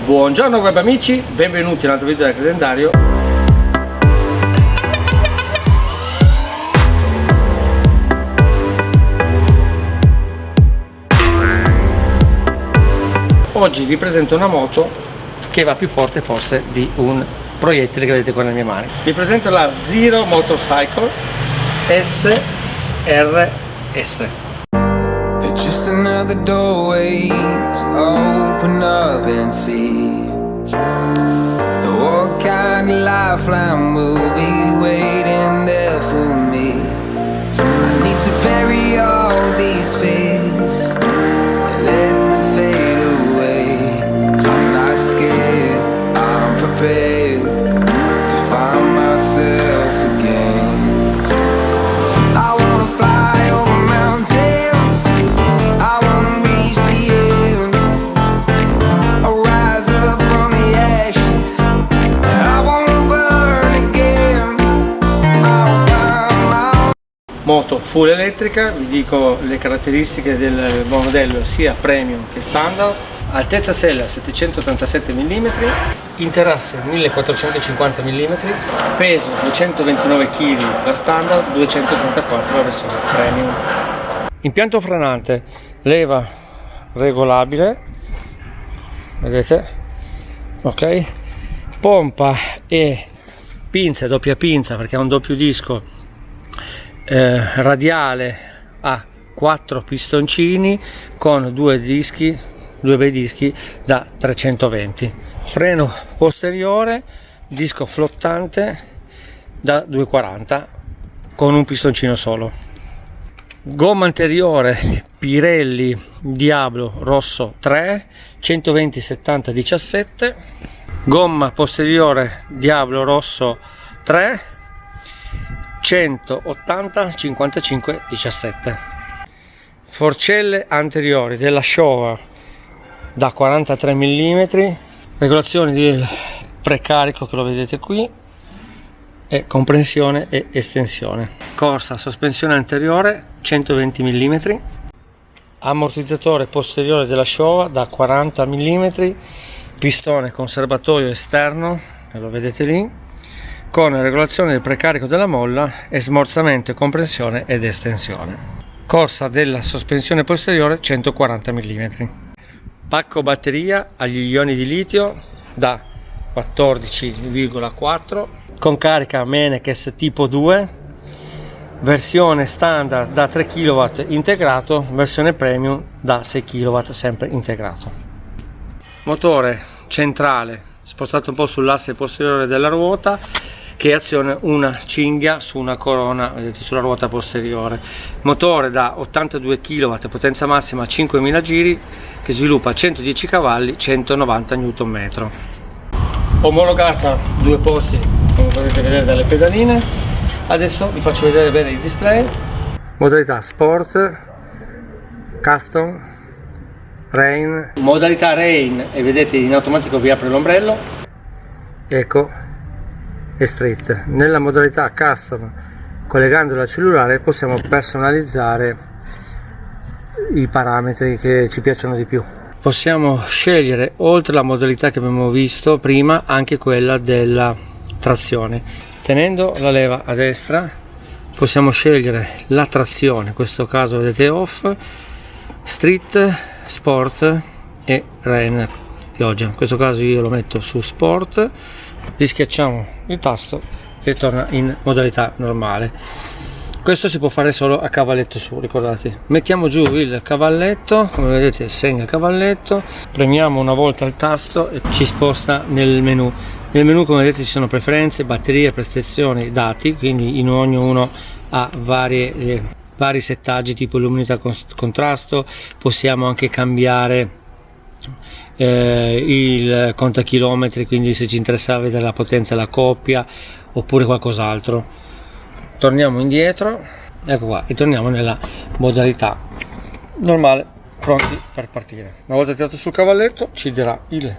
Buongiorno web amici, benvenuti in un altro video del calendario. Oggi vi presento una moto che va più forte forse di un proiettile che vedete qua nelle mie mani. Vi presento la Zero Motorcycle SRS. Just another doorway to open up and see what kind of lifeline will be waiting there for me. I need to bury all these fears and let them fade away. I'm not scared, I'm prepared to find myself again. I wanna fly over mountains, I wanna reach the end, I'll rise up from the ashes, I wanna burn again, I'll find my... Moto full elettrica, vi dico le caratteristiche del modello sia premium che standard. Altezza sella 787 mm, interasse 1450 mm, peso 229 kg la standard, 234 la versione premium. Impianto frenante, leva regolabile, vedete, ok, pompa e pinze, doppia pinza perché ha un doppio disco radiale a 4 pistoncini con due bei dischi da 320. Freno posteriore, disco flottante da 240 con un pistoncino solo. Gomma anteriore Pirelli Diablo rosso 3 120/70/17. Gomma posteriore Diablo rosso 3 180/55/17. Forcelle anteriori della Showa da 43 mm, regolazioni del precarico che lo vedete qui, e comprensione e estensione. Corsa sospensione anteriore 120 mm, ammortizzatore posteriore della Showa da 40 mm, pistone con serbatoio esterno, lo vedete lì, con regolazione del precarico della molla e smorzamento, comprensione ed estensione. Corsa della sospensione posteriore 140 mm. Pacco batteria agli ioni di litio da 14,4 con carica Mennekes tipo 2, versione standard da 3 kW integrato, versione premium da 6 kW sempre integrato. Motore centrale spostato un po' sull'asse posteriore della ruota che aziona una cinghia su una corona, vedete, sulla ruota posteriore. Motore da 82 kW, potenza massima 5000 giri, che sviluppa 110 cavalli, 190 Nm. Omologata due posti, come potete vedere dalle pedaline. Adesso vi faccio vedere bene il display. Modalità Sport, Custom, Rain. Modalità Rain, e vedete in automatico vi apre l'ombrello. Ecco. E Street. Nella modalità Custom, collegandolo al cellulare, possiamo personalizzare i parametri che ci piacciono di più. Possiamo scegliere, oltre la modalità che abbiamo visto prima, anche quella della trazione. Tenendo la leva a destra possiamo scegliere la trazione, in questo caso vedete off, street, sport e rain, pioggia. In questo caso io lo metto su sport, rischiacciamo il tasto e torna in modalità normale. Questo si può fare solo a cavalletto su, ricordate. Mettiamo giù il cavalletto, come vedete segna il cavalletto, premiamo una volta il tasto e ci sposta nel menu. Nel menu, come vedete, ci sono preferenze, batterie, prestazioni, dati, quindi in ognuno ha vari settaggi tipo luminosità, contrasto. Possiamo anche cambiare il contachilometri, quindi se ci interessa vedere la potenza della coppia oppure qualcos'altro. Torniamo indietro, ecco qua, e torniamo nella modalità normale, pronti per partire. Una volta tirato sul cavalletto ci darà il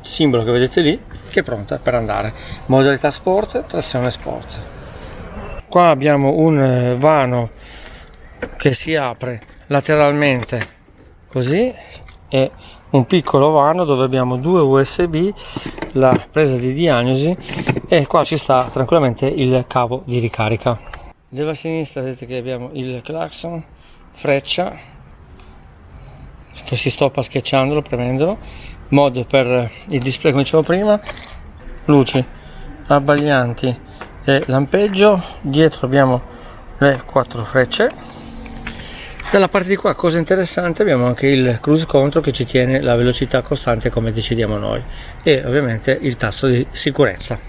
simbolo che vedete lì, che è pronta per andare. Modalità sport, trazione sport. Qua abbiamo un vano che si apre lateralmente così e un piccolo vano dove abbiamo due USB, la presa di diagnosi, e qua ci sta tranquillamente il cavo di ricarica. Della sinistra vedete che abbiamo il clacson, freccia che si stoppa schiacciandolo, premendolo, mod per il display come dicevo prima, luci abbaglianti e lampeggio. Dietro abbiamo le 4 frecce. Dalla parte di qua, cosa interessante, abbiamo anche il cruise control che ci tiene la velocità costante come decidiamo noi, e ovviamente il tasto di sicurezza.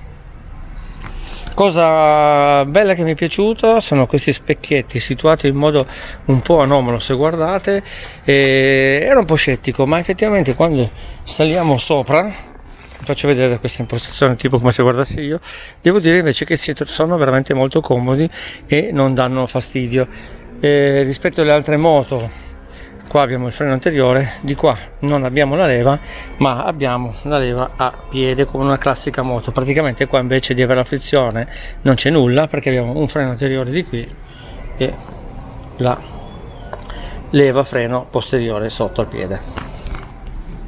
Cosa bella che mi è piaciuta sono questi specchietti situati in modo un po' anomalo, se guardate, ero un po' scettico, ma effettivamente quando saliamo sopra, faccio vedere questa impostazione tipo come se guardassi io, devo dire invece che sono veramente molto comodi e non danno fastidio. Rispetto alle altre moto, qua abbiamo il freno anteriore, di qua non abbiamo la leva, ma abbiamo la leva a piede come una classica moto. Praticamente qua invece di avere la frizione non c'è nulla, perché abbiamo un freno anteriore di qui e la leva freno posteriore sotto al piede.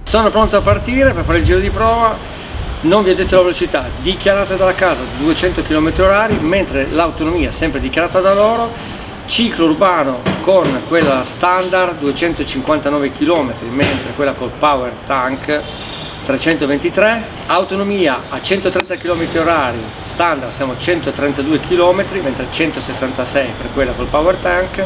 Sono pronto a partire per fare il giro di prova. Non vi ho detto la velocità dichiarata dalla casa, 200 km/h, mentre l'autonomia sempre dichiarata da loro. Ciclo urbano con quella standard 259 km, mentre quella col power tank 323. Autonomia a 130 km/h standard siamo a 132 km, mentre 166 per quella col power tank.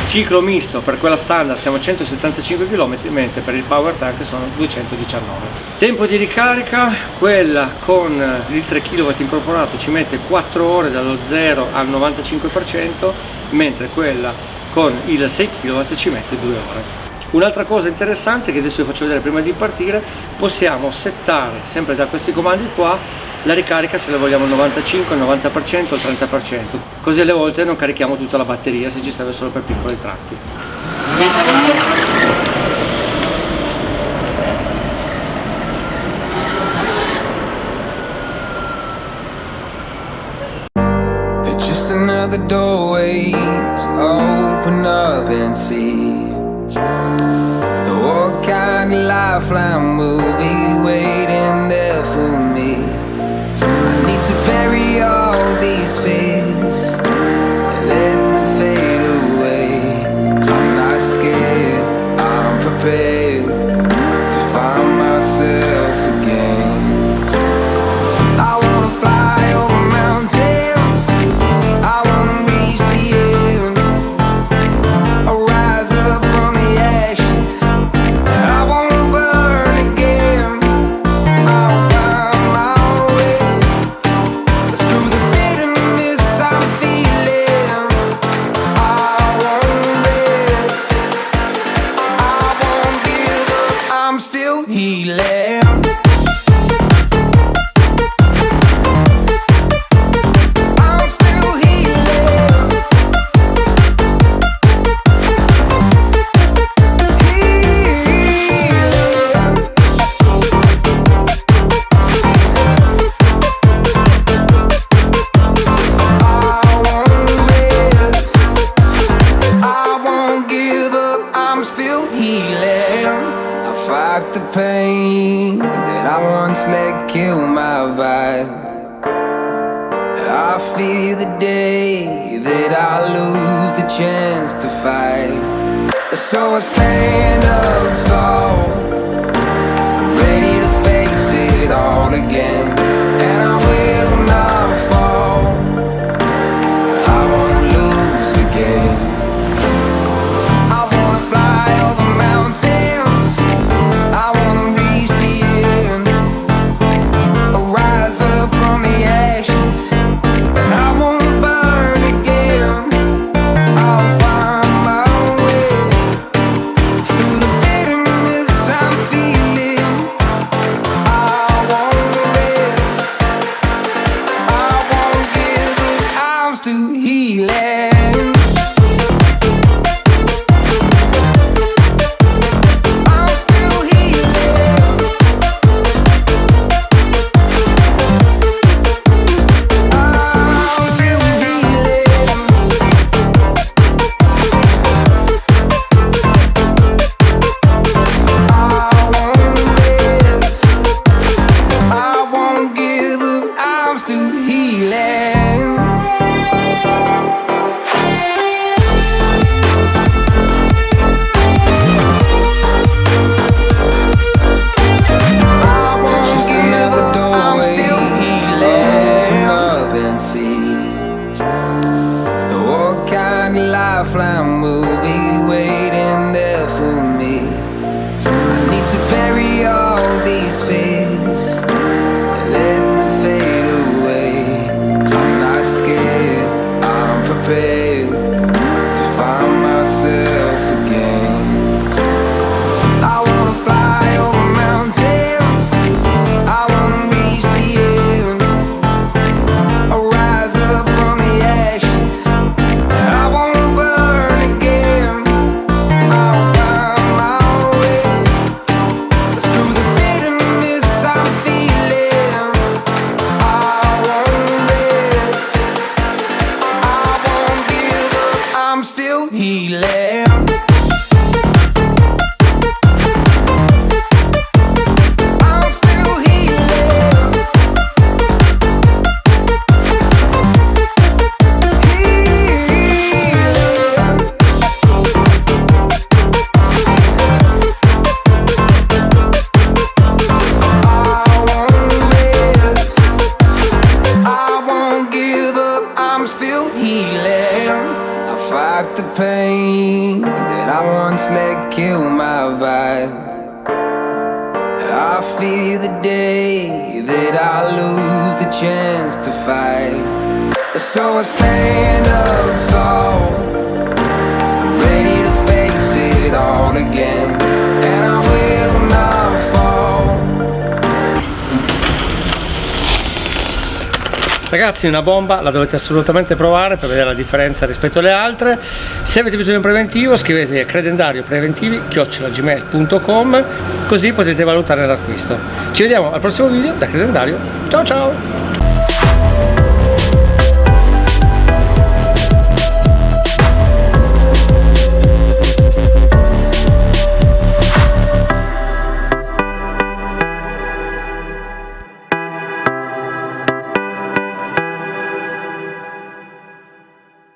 Ciclo misto per quella standard siamo a 175 km, mentre per il power tank sono 219. Tempo di ricarica, quella con il 3 kW incorporato ci mette 4 ore dallo 0 al 95%, mentre quella con il 6 kW ci mette 2 ore. Un'altra cosa interessante che adesso vi faccio vedere prima di partire, possiamo settare sempre da questi comandi qua la ricarica, se la vogliamo al 95, al 90%, al 30%, così alle volte non carichiamo tutta la batteria se ci serve solo per piccoli tratti. It's just another doorway to open up and see what kind of lifeline will be waiting there for me. I need to bury all these fears and let them fade away. I'm not scared, I'm prepared to find myself again. I wanna fly over mountains, I wanna reach the end, I'll rise up from the ashes, I wanna burn again. I'll find my way through the bitterness I'm feeling. I won't rest, I won't give up, I'm still healing. I'm still healing. Healing. I won't rest, I won't give up, I'm still healing. I fight the pain that I once let kill my vibe. I fear the day that I lose the chance to fight. So I stand up tall, ready to face it all again. And I will not fall, I won't lose again. I wanna fly over mountains, I wanna reach the end, I'll rise up from the ashes, and I won't burn again. I'll find my way through the bitterness face and let them fade away. I'm not scared, I'm prepared to find myself again. I wanna fly over mountains, I wanna reach the end. I'll rise up from the ashes, I won't burn again. I'll find my way through the bitterness I'm feeling. I won't rest, I won't give up, I'm still healing. I'm still healing. I won't give up, I'm still healing. I fight the pain that I once let kill my vibe. I fear the day that I lose the chance to fight. So I stand up tall, ready to face it all again, and I will not fall. Ragazzi, una bomba, la dovete assolutamente provare per vedere la differenza rispetto alle altre. Se avete bisogno di un preventivo, scrivete a credendariopreventivi@gmail.com, così potete valutare l'acquisto. Ci vediamo al prossimo video da Credendario. Ciao ciao!